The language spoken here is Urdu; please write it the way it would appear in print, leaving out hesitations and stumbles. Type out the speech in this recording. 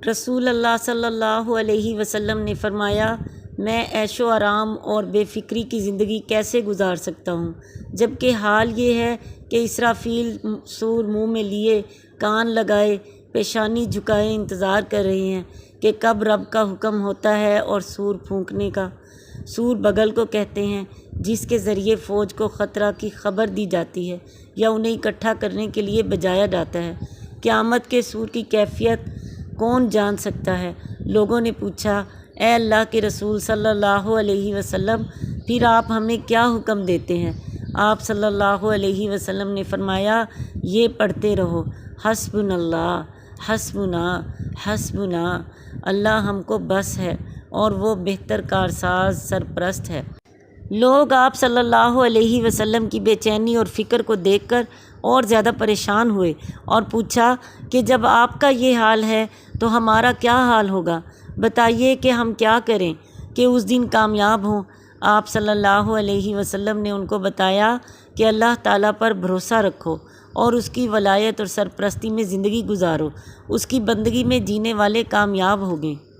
رسول اللہ صلی اللہ علیہ وسلم نے فرمایا، میں عیش و آرام اور بے فکری کی زندگی کیسے گزار سکتا ہوں، جب کہ حال یہ ہے کہ اسرافیل سور منہ میں لیے، کان لگائے، پیشانی جھکائے انتظار کر رہے ہیں کہ کب رب کا حکم ہوتا ہے اور سور پھونکنے کا۔ سور بغل کو کہتے ہیں، جس کے ذریعے فوج کو خطرہ کی خبر دی جاتی ہے یا انہیں اکٹھا کرنے کے لیے بجایا جاتا ہے۔ قیامت کے سور کی کیفیت کون جان سکتا ہے؟ لوگوں نے پوچھا، اے اللہ کے رسول صلی اللہ علیہ وسلم، پھر آپ ہمیں کیا حکم دیتے ہیں؟ آپ صلی اللہ علیہ وسلم نے فرمایا، یہ پڑھتے رہو، حسبنا اللہ، حسبنا، حسبنا، اللہ ہم کو بس ہے اور وہ بہتر کارساز سرپرست ہے۔ لوگ آپ صلی اللہ علیہ وسلم کی بے چینی اور فکر کو دیکھ کر اور زیادہ پریشان ہوئے اور پوچھا کہ جب آپ کا یہ حال ہے تو ہمارا کیا حال ہوگا؟ بتائیے کہ ہم کیا کریں کہ اس دن کامیاب ہوں؟ آپ صلی اللہ علیہ وسلم نے ان کو بتایا کہ اللہ تعالیٰ پر بھروسہ رکھو اور اس کی ولایت اور سرپرستی میں زندگی گزارو، اس کی بندگی میں جینے والے کامیاب ہوں گے۔